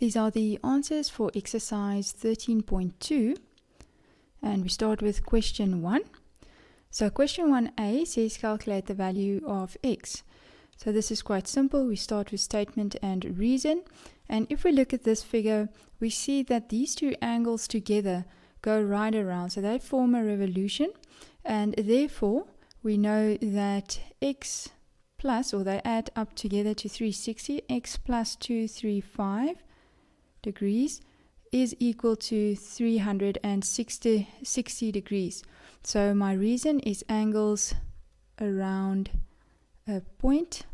These are the answers for exercise 13.2, and we start with question 1. So question 1a says calculate the value of x. So this is quite simple. We start with statement and reason, and if we look at this figure, we see that these two angles together go right around, so they form a revolution, and therefore we know that x plus, or they add up together to 360, x plus 235 degrees is equal to 360 degrees. So my reason is angles around a point,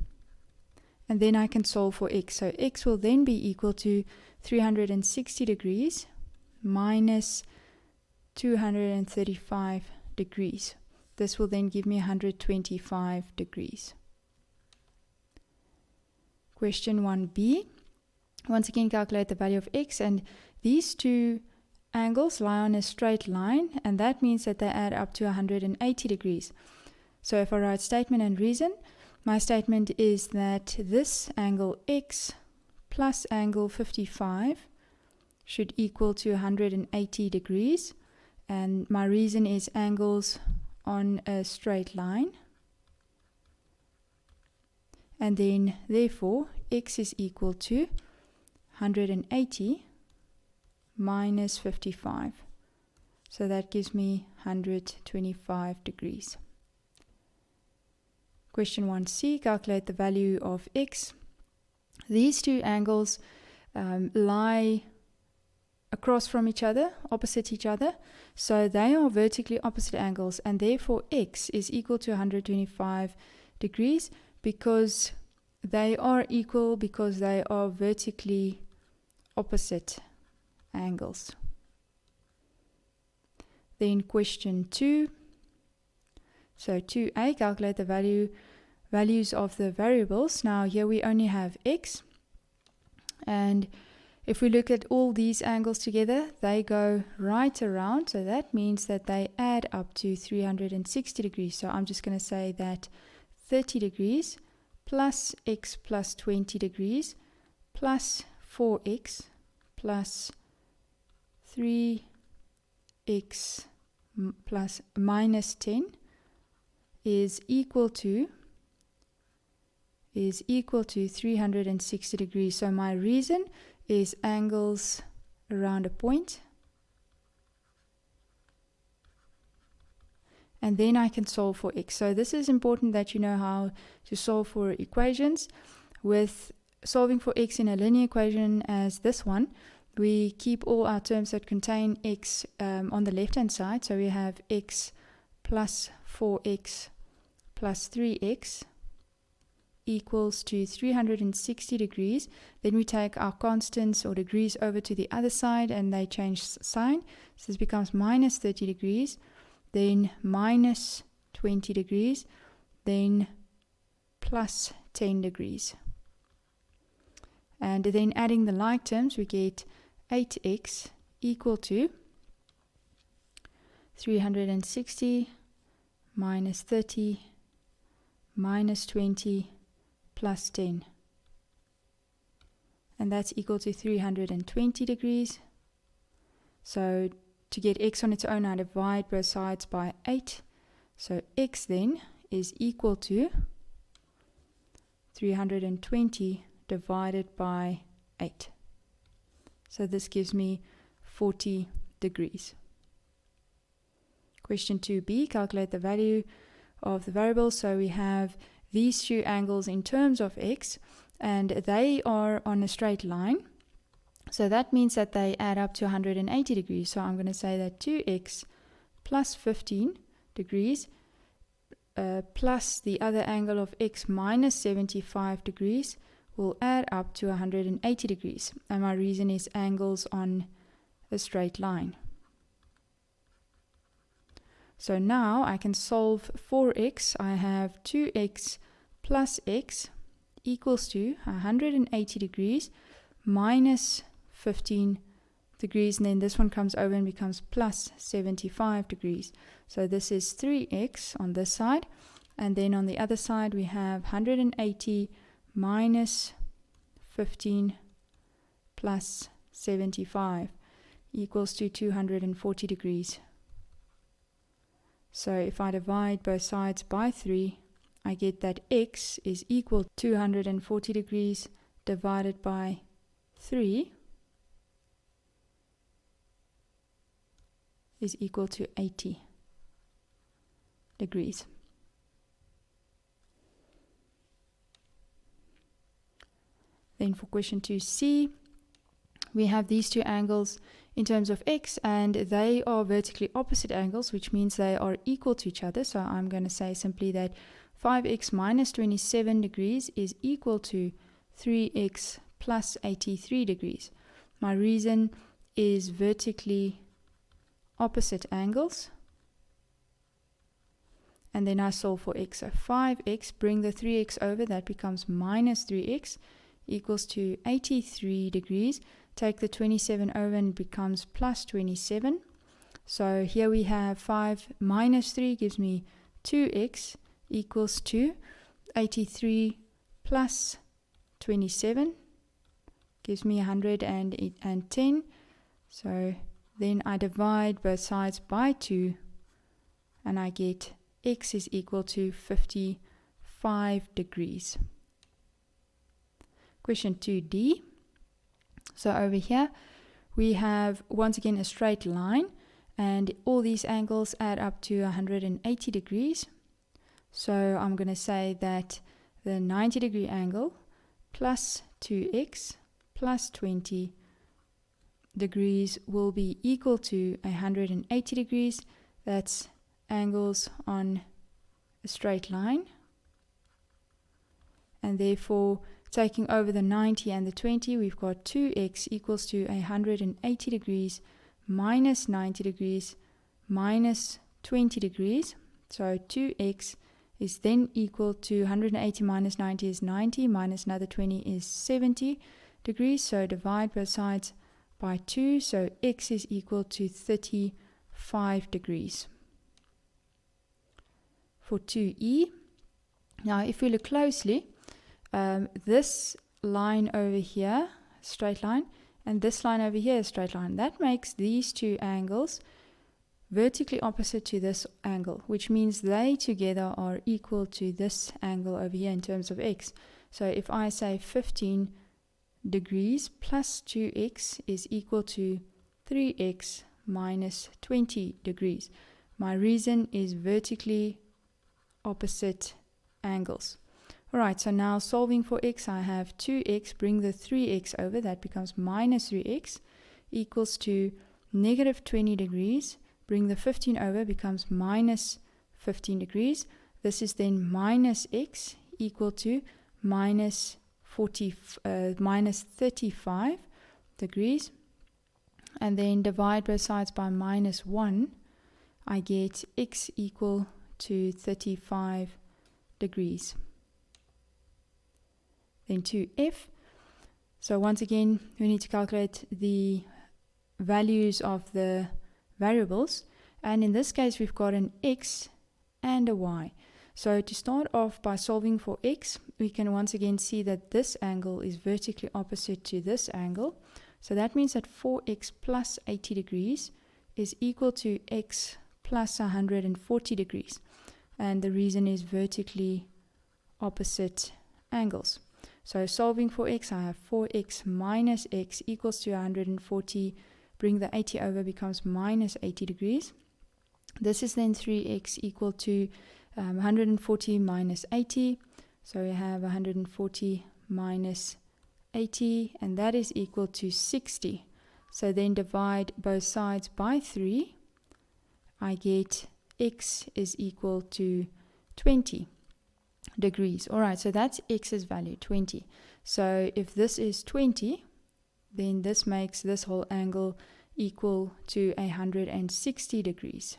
and then I can solve for x. So x will then be equal to 360 degrees minus 235 degrees. This will then give me 125 degrees. Question 1b. Once again, calculate the value of x, and these two angles lie on a straight line, and that means that they add up to 180 degrees. So if I write statement and reason, my statement is that this angle x plus angle 55 should equal to 180 degrees, and my reason is angles on a straight line, and then therefore x is equal to 180 minus 55. So that gives me 125 degrees. Question 1c, calculate the value of x. These two angles lie across from each other, opposite each other, so they are vertically opposite angles, and therefore x is equal to 125 degrees because they are equal, because they are vertically opposite angles. Then question 2. So 2a, calculate the values of the variables. Now here we only have x, and if we look at all these angles together, they go right around, so that means that they add up to 360 degrees. So I'm just going to say that 30 degrees plus x plus 20 degrees plus 4x plus 3x plus minus 10 is equal to 360 degrees. So my reason is angles around a point, and then I can solve for x. So this is important that you know how to solve for equations. With solving for x in a linear equation as this one, we keep all our terms that contain x on the left hand side. So we have x plus 4x plus 3x equals to 360 degrees. Then we take our constants or degrees over to the other side, and they change sign. So this becomes minus 30 degrees, then minus 20 degrees, then plus 10 degrees. And then adding the like terms, we get 8x equal to 360 minus 30 minus 20 plus 10. And that's equal to 320 degrees. So to get x on its own, I divide both sides by 8. So x then is equal to 320 divided by 8. So this gives me 40 degrees. Question 2b, calculate the value of the variables. So we have these two angles in terms of x, and they are on a straight line. So that means that they add up to 180 degrees. So I'm going to say that 2x plus 15 degrees plus the other angle of x minus 75 degrees will add up to 180 degrees. And my reason is angles on a straight line. So now I can solve for x. I have 2x plus x equals to 180 degrees minus 15 degrees, and then this one comes over and becomes plus 75 degrees. So this is 3x on this side, and then on the other side we have 180 minus 15 plus 75 equals to 240 degrees. So if I divide both sides by 3, I get that x is equal to 240 degrees divided by 3 is equal to 80 degrees. Then for question 2c, we have these two angles in terms of x, and they are vertically opposite angles, which means they are equal to each other. So I'm going to say simply that 5x minus 27 degrees is equal to 3x plus 83 degrees. My reason is vertically opposite angles. And then I solve for x. So 5x, bring the 3x over, that becomes minus 3x equals to 83 degrees. Take the 27 over and it becomes plus 27. So here we have 5 minus 3 gives me 2x equals to 83 plus 27 gives me 110. So then I divide both sides by 2 and I get x is equal to 55 degrees. Question 2d. So over here we have once again a straight line, and all these angles add up to 180 degrees. So I'm going to say that the 90 degree angle plus 2x plus 20 degrees will be equal to 180 degrees. That's angles on a straight line, and therefore taking over the 90 and the 20, we've got 2x equals to 180 degrees minus 90 degrees minus 20 degrees. So 2x is then equal to 180 minus 90 is 90, minus another 20 is 70 degrees. So divide both sides by 2. So x is equal to 35 degrees. For 2e, now if we look closely, this line over here, straight line, and this line over here is straight line. That makes these two angles vertically opposite to this angle, which means they together are equal to this angle over here in terms of x. So if I say 15 degrees plus 2x is equal to 3x minus 20 degrees. My reason is vertically opposite angles. Alright, so now solving for x, I have 2x, bring the 3x over, that becomes minus 3x, equals to negative 20 degrees, bring the 15 over, becomes minus 15 degrees. This is then minus x equal to minus 35 degrees. And then divide both sides by minus 1, I get x equal to 35 degrees. Then 2f. So once again, we need to calculate the values of the variables. And in this case, we've got an x and a y. So to start off by solving for x, we can once again see that this angle is vertically opposite to this angle. So that means that 4x plus 80 degrees is equal to x plus 140 degrees. And the reason is vertically opposite angles. So solving for x, I have 4x minus x equals to 140. Bring the 80 over, becomes minus 80 degrees. This is then 3x equal to 140 minus 80. So we have 140 minus 80, and that is equal to 60. So then divide both sides by 3. I get x is equal to 20 degrees. Alright, so that's x's value, 20. So if this is 20, then this makes this whole angle equal to 160 degrees.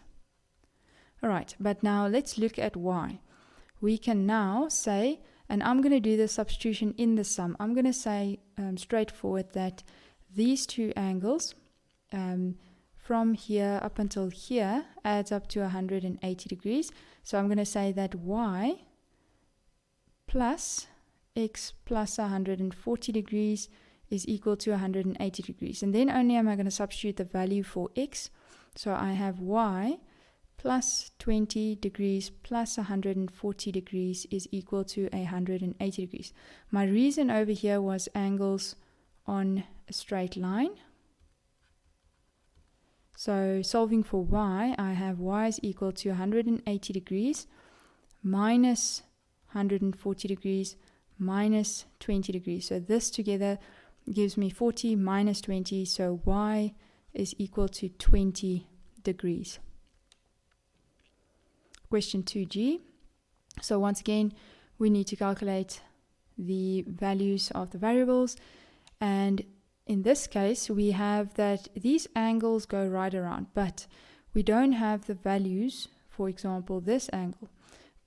Alright, but now let's look at y. We can now say, and I'm going to do the substitution in the sum. I'm going to say straightforward that these two angles from here up until here adds up to 180 degrees. So I'm going to say that y plus x plus 140 degrees is equal to 180 degrees. And then only am I going to substitute the value for x. So I have y plus 20 degrees plus 140 degrees is equal to 180 degrees. My reason over here was angles on a straight line. So solving for y, I have y is equal to 180 degrees minus 140 degrees minus 20 degrees. So this together gives me 40 minus 20, so y is equal to 20 degrees. Question 2G. So once again, we need to calculate the values of the variables, and in this case we have that these angles go right around, but we don't have the values, for example this angle.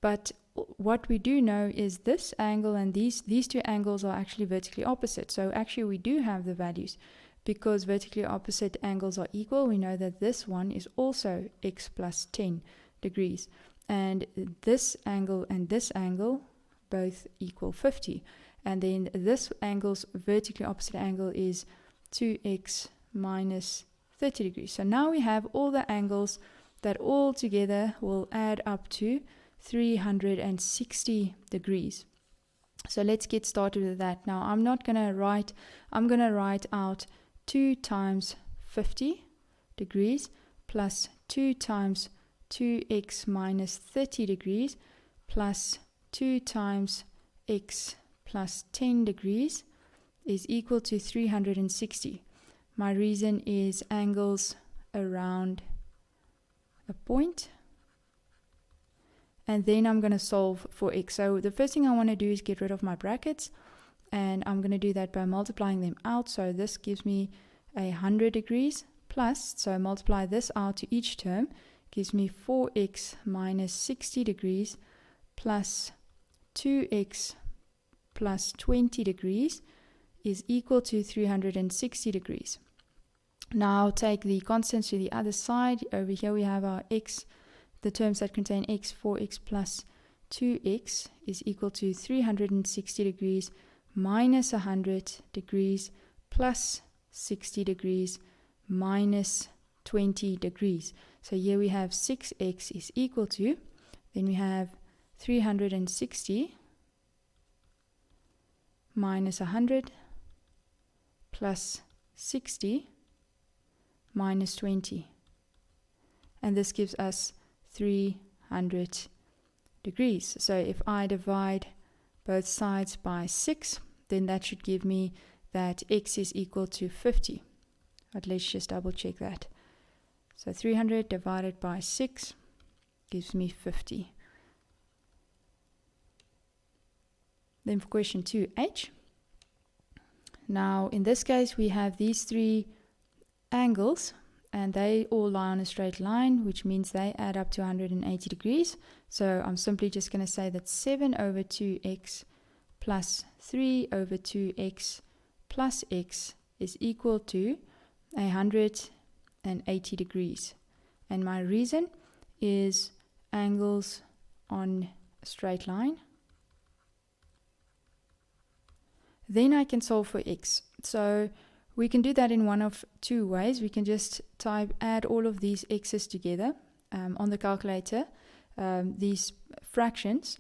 But what we do know is this angle and these two angles are actually vertically opposite. So actually we do have the values. Because vertically opposite angles are equal, we know that this one is also x plus 10 degrees. And this angle and this angle both equal 50. And then this angle's vertically opposite angle is 2x minus 30 degrees. So now we have all the angles that all together will add up to 360 degrees. So let's get started with that. Now I'm going to write out 2 times 50 degrees plus 2 times 2x minus 30 degrees plus 2 times x plus 10 degrees is equal to 360. My reason is angles around a point. And then I'm going to solve for x. So the first thing I want to do is get rid of my brackets. And I'm going to do that by multiplying them out. So this gives me 100 degrees plus, so multiply this out to each term, gives me 4x minus 60 degrees plus 2x plus 20 degrees is equal to 360 degrees. Now take the constants to the other side. Over here we have our x, the terms that contain x, 4x plus 2x is equal to 360 degrees minus 100 degrees plus 60 degrees minus 20 degrees. So here we have 6x is equal to, then we have 360 minus 100 plus 60 minus 20. And this gives us 300 degrees. So if I divide both sides by 6, then that should give me that x is equal to 50. But let's just double check that. So 300 divided by 6 gives me 50. Then for question 2H. Now in this case we have these 3 angles and they all lie on a straight line, which means they add up to 180 degrees. So I'm simply just going to say that 7 over 2x plus 3 over 2x plus x is equal to 180 degrees. And my reason is angles on a straight line. Then I can solve for x. So we can do that in one of 2 ways. We can just add all of these x's together on the calculator, these fractions,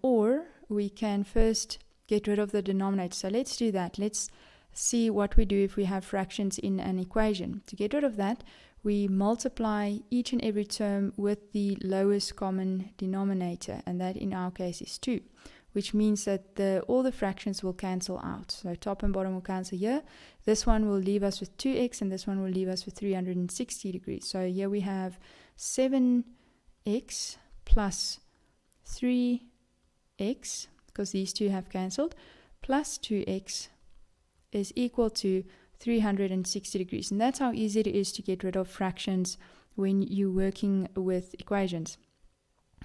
or we can first get rid of the denominator. So let's do that. Let's see what we do if we have fractions in an equation. To get rid of that, we multiply each and every term with the lowest common denominator, and that in our case is 2. Which means that all the fractions will cancel out. So top and bottom will cancel here. This one will leave us with 2x and this one will leave us with 360 degrees. So here we have 7x plus 3x, because these two have cancelled, plus 2x is equal to 360 degrees. And that's how easy it is to get rid of fractions when you're working with equations.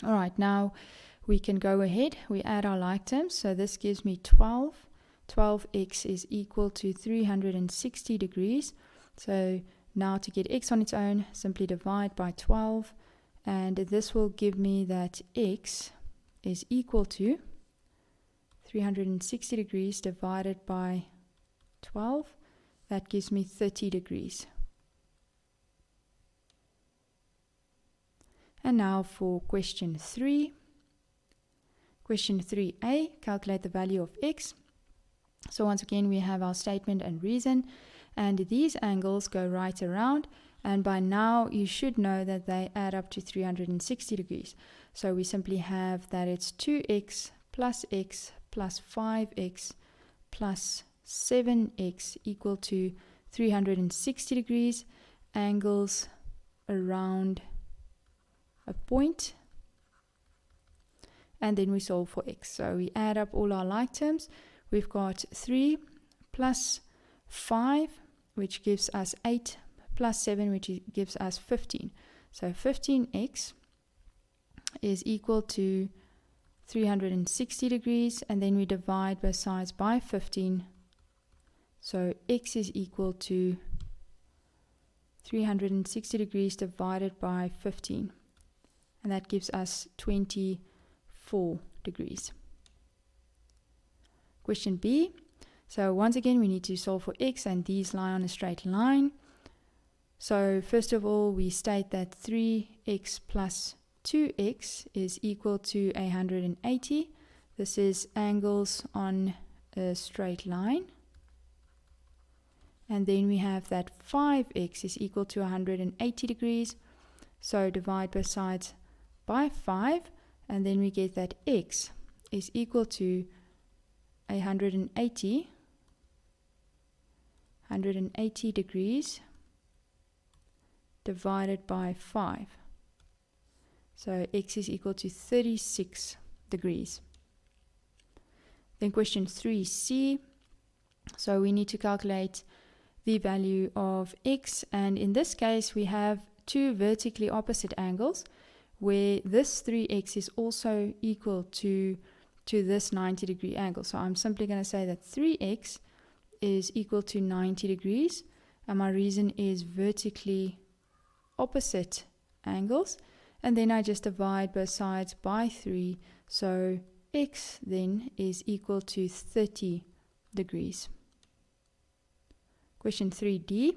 All right, now we can go ahead, we add our like terms. So this gives me 12. 12x is equal to 360 degrees. So now to get x on its own, simply divide by 12. And this will give me that x is equal to 360 degrees divided by 12. That gives me 30 degrees. And now for question 3. Question 3a, calculate the value of x. So once again, we have our statement and reason, and these angles go right around, and by now you should know that they add up to 360 degrees. So we simply have that it's 2x plus 5x plus 7x equal to 360 degrees, angles around a point, and then we solve for x. So we add up all our like terms. We've got 3 plus 5, which gives us 8, plus 7, which gives us 15. So 15x is equal to 360 degrees, and then we divide both sides by 15. So x is equal to 360 degrees divided by 15. And that gives us 24 degrees. Question B. So once again, we need to solve for x, and these lie on a straight line. So first of all, we state that 3x plus 2x is equal to 180. This is angles on a straight line. And then we have that 5x is equal to 180 degrees. So divide both sides by 5, and then we get that x is equal to 180 degrees divided by 5. So x is equal to 36 degrees. Then question 3c. So we need to calculate the value of x, and in this case we have two vertically opposite angles where this 3x is also equal to this 90 degree angle. So I'm simply going to say that 3x is equal to 90 degrees, and my reason is vertically opposite angles, and then I just divide both sides by 3. So x then is equal to 30 degrees. Question 3d.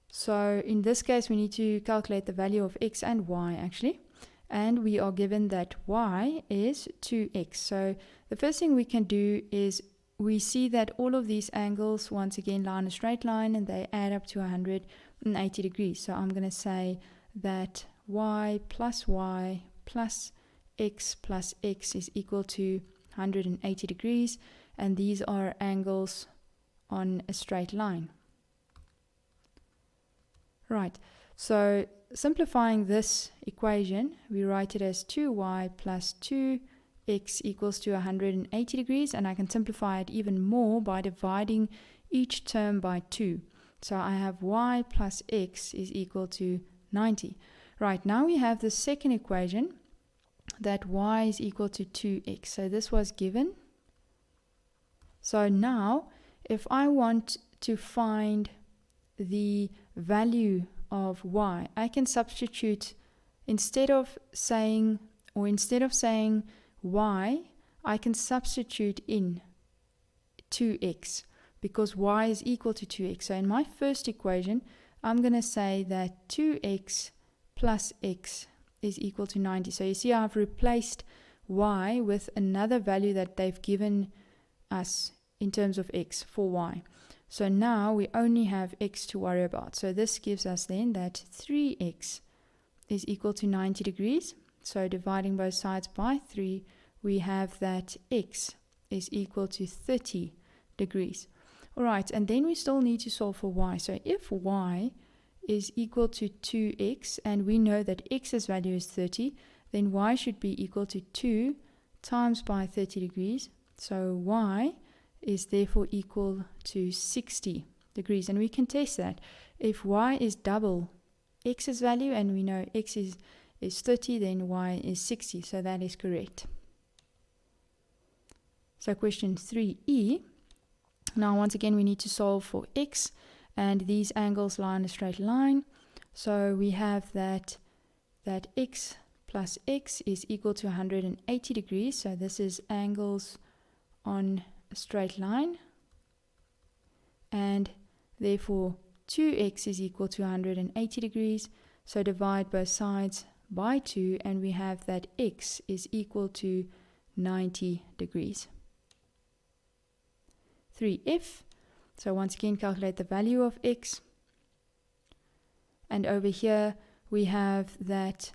So in this case we need to calculate the value of x and y actually, and we are given that y is 2x. So the first thing we can do is we see that all of these angles once again lie on a straight line, and they add up to 180 degrees. So I'm going to say that y plus x is equal to 180 degrees, and these are angles on a straight line. Right, so simplifying this equation, we write it as 2y plus 2x equals to 180 degrees, and I can simplify it even more by dividing each term by 2. So I have y plus x is equal to 90. Right, now we have the second equation that y is equal to 2x. So this was given. So now if I want to find the value of y, I can substitute, instead of saying y, I can substitute in 2x, because y is equal to 2x. So in my first equation, I'm going to say that 2x plus x is equal to 90. So you see I've replaced y with another value that they've given us in terms of x for y. So now we only have x to worry about. So this gives us then that 3x is equal to 90 degrees. So dividing both sides by 3, we have that x is equal to 30 degrees. All right, and then we still need to solve for y. So if y is equal to 2x, and we know that x's value is 30, then y should be equal to 2 times by 30 degrees. So y is therefore equal to 60 degrees. And we can test that. If y is double x's value, and we know x is 30, then y is 60. So that is correct. So question 3e. Now once again we need to solve for x, and these angles lie on a straight line. So we have that x plus x is equal to 180 degrees. So this is angles on a straight line. and therefore 2x is equal to 180 degrees. So divide both sides by 2 and we have that x is equal to 90 degrees. 3f, so once again calculate the value of x, and over here we have that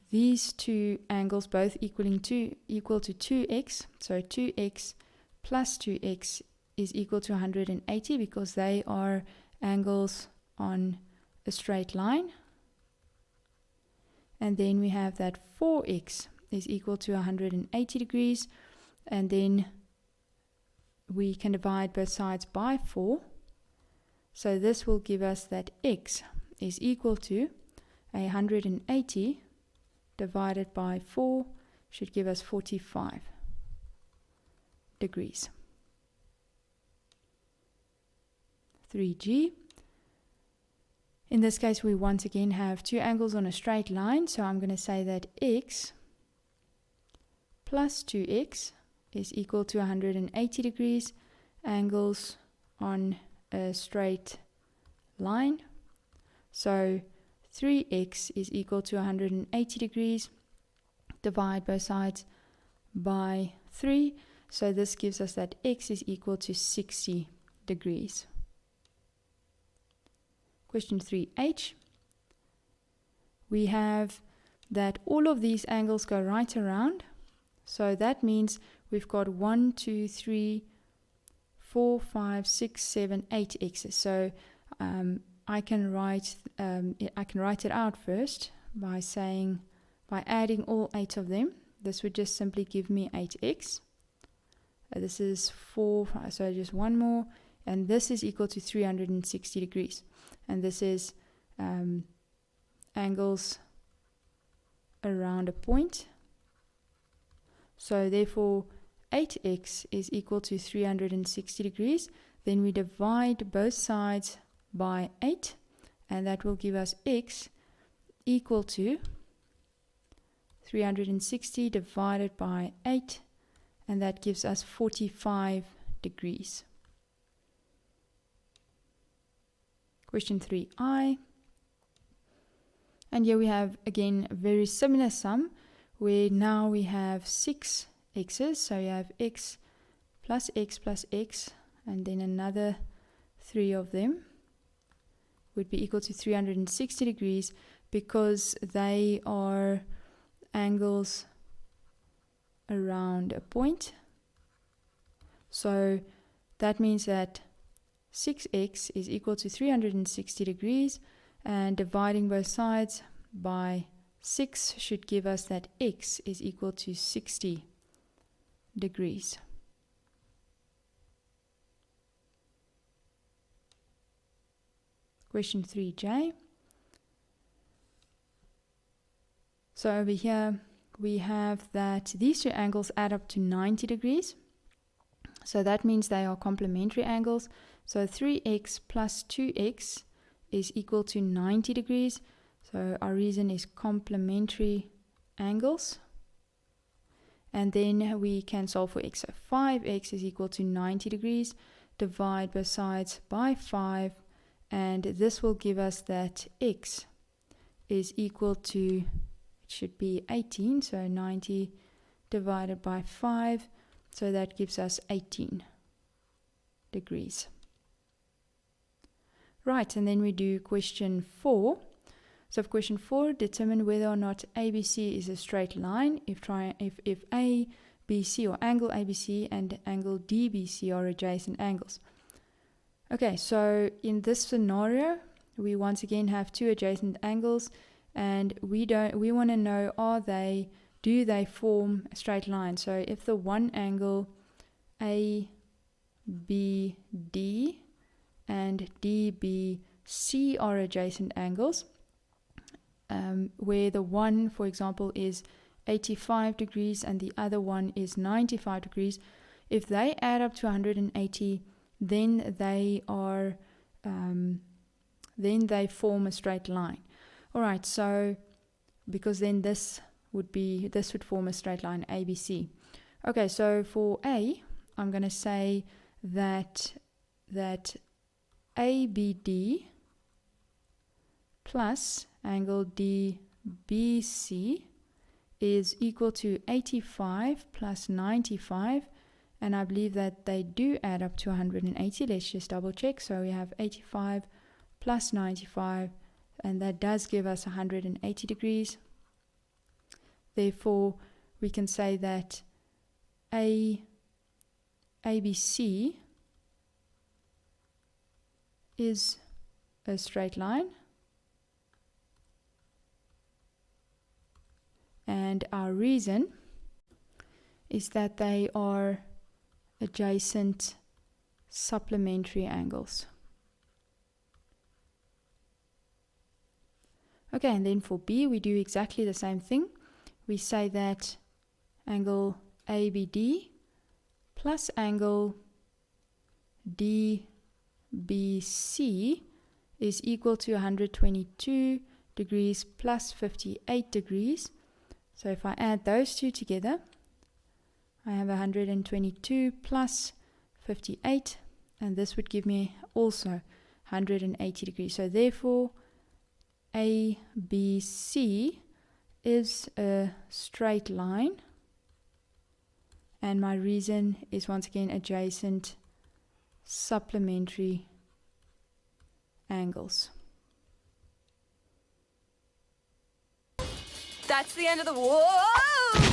these two angles both equal to 2x, so 2x plus 2x is equal to 180 because they are angles on a straight line. And then we have that 4x is equal to 180 degrees, and then we can divide both sides by 4. So this will give us that x is equal to 180 divided by 4 should give us 45 degrees. 3g. In this case, we once again have two angles on a straight line, so I'm going to say that x plus 2x is equal to 180 degrees, angles on a straight line. So 3x is equal to 180 degrees, divide both sides by 3, so this gives us that x is equal to 60 degrees. Question 3h, we have that all of these angles go right around, so that means we've got 1, 2, 3, 4, 5, 6, 7, 8 x's. So I can write it out first by adding all 8 of them. This would just simply give me 8x. This is 4, so just one more, and this is equal to 360 degrees. And this is angles around a point. So therefore 8x is equal to 360 degrees. Then we divide both sides by 8, and that will give us x equal to 360 divided by 8, and that gives us 45 degrees. Question 3i, and here we have again a very similar sum where now we have 6 x's, so you have x plus x and then another 3 of them would be equal to 360 degrees because they are angles around a point. So that means that 6x is equal to 360 degrees, and dividing both sides by 6 should give us that x is equal to 60 degrees. Question 3j. So over here we have that these two angles add up to 90 degrees. So that means they are complementary angles. So 3x plus 2x is equal to 90 degrees. So our reason is complementary angles. And then we can solve for x. So 5x is equal to 90 degrees. Divide both sides by 5. And this will give us that x is equal to, it should be 18. So 90 divided by 5. So that gives us 18 degrees. Right, and then we do question 4. So for question 4, determine whether or not ABC is a straight line if ABC or angle ABC and angle DBC are adjacent angles. Okay, so in this scenario, we once again have two adjacent angles, and we want to know, do they form a straight line? So if the one angle ABD and DBC are adjacent angles, where the one, for example, is 85 degrees and the other one is 95 degrees, if they add up to 180, then they form a straight line. All right, so because then this would form a straight line ABC. Okay, so for A, I'm going to say that ABD plus angle DBC is equal to 85 plus 95, and I believe that they do add up to 180. Let's just double check. So we have 85 plus 95, and that does give us 180 degrees. Therefore, we can say that ABC is a straight line, and our reason is that they are adjacent supplementary angles. Okay, and then for B, we do exactly the same thing. We say that angle ABD plus angle DBC is equal to 122 degrees plus 58 degrees. So if I add those two together, I have 122 plus 58, and this would give me also 180 degrees. So therefore, ABC is a straight line, and my reason is once again adjacent supplementary angles. That's the end of the... Whoa!